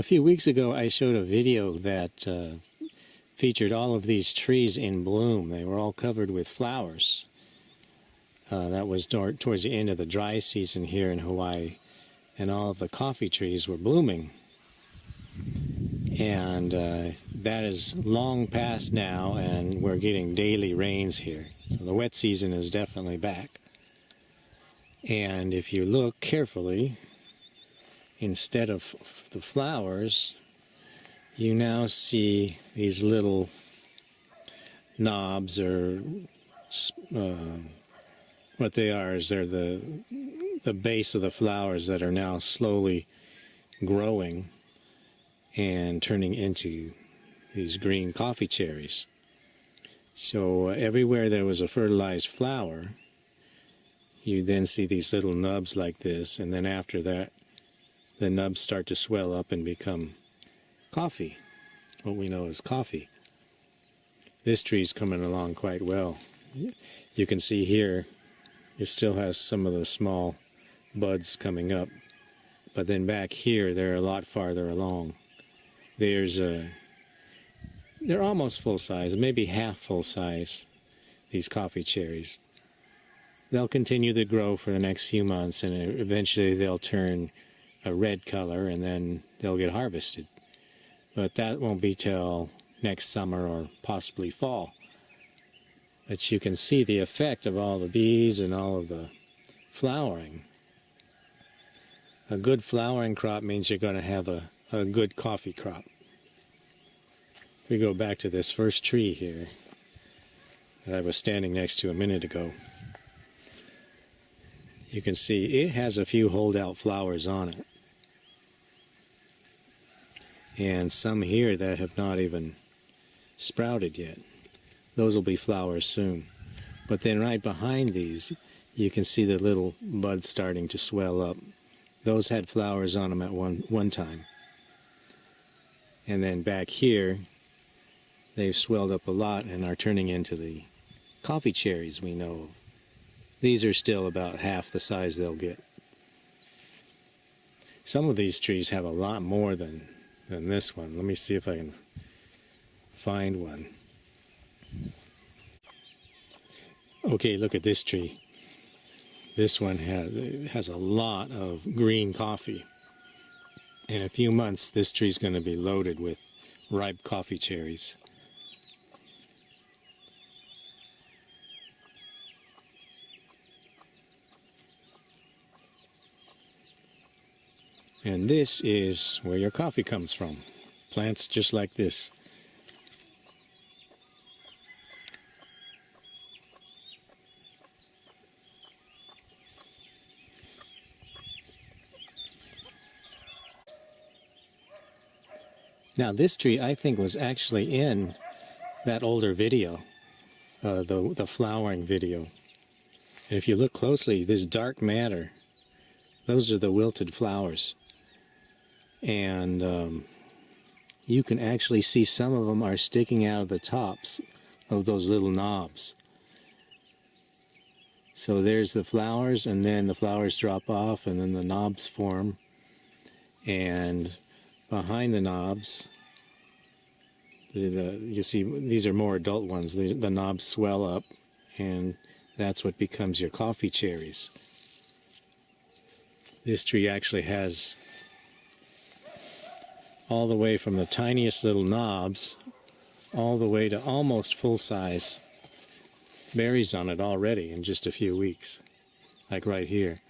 A few weeks ago, I showed a video that featured all of these trees in bloom. They were all covered with flowers. That was towards the end of the dry season here in Hawaii, and all of the coffee trees were blooming. And that is long past now, and we're getting daily rains here. So the wet season is definitely back. And if you look carefully, instead of the flowers, you now see these little knobs, or what they are is they're the base of the flowers that are now slowly growing and turning into these green coffee cherries. So everywhere there was a fertilized flower, you then see these little nubs like this, and then after that the nubs start to swell up and become coffee, what we know as coffee. This tree's coming along quite well. You can see here it still has some of the small buds coming up, but then back here they're a lot farther along. They're almost full size, maybe half full size, these coffee cherries. They'll continue to grow for the next few months, and eventually they'll turn a red color, and then they'll get harvested. But that won't be till next summer or possibly fall. But you can see the effect of all the bees and all of the flowering. A good flowering crop means you're going to have a good coffee crop. We go back to this first tree here that I was standing next to a minute ago. You can see it has a few holdout flowers on it. And some here that have not even sprouted yet. Those will be flowers soon. But then right behind these, you can see the little buds starting to swell up. Those had flowers on them at one time. And then back here, they've swelled up a lot and are turning into the coffee cherries we know of. These are still about half the size they'll get. Some of these trees have a lot more than this one. Let me see if I can find one. Okay, look at this tree. This one has a lot of green coffee. In a few months, this tree's going to be loaded with ripe coffee cherries. And this is where your coffee comes from. Plants just like this. Now this tree, I think, was actually in that older video, the flowering video. And if you look closely, this dark matter, those are the wilted flowers. And you can actually see some of them are sticking out of the tops of those little knobs. So there's the flowers, and then the flowers drop off, and then the knobs form. And behind the knobs, you see these are more adult ones. The knobs swell up, and that's what becomes your coffee cherries. This tree actually has all the way from the tiniest little knobs all the way to almost full-size berries on it already in just a few weeks, like right here.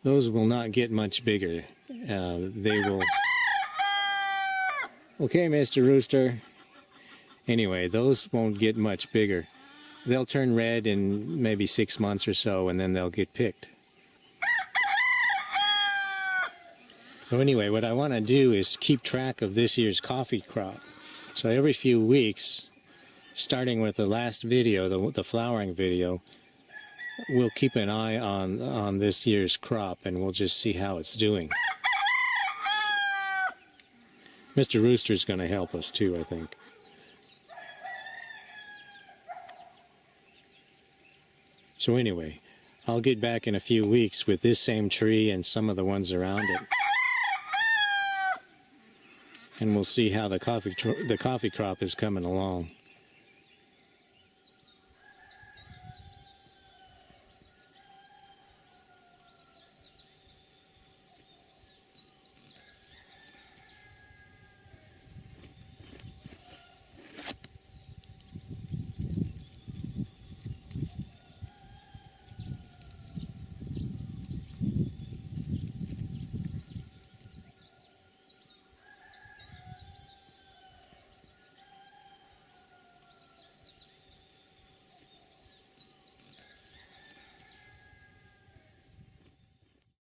Those will not get much bigger. They will... Okay, Mr. Rooster. Anyway, those won't get much bigger. They'll turn red in maybe 6 months or so, and then they'll get picked. So anyway, what I want to do is keep track of this year's coffee crop. So every few weeks, starting with the last video, the flowering video, we'll keep an eye on this year's crop, and we'll just see how it's doing. Mr. Rooster's going to help us too, I think. So anyway, I'll get back in a few weeks with this same tree and some of the ones around it. And we'll see how the coffee crop is coming along.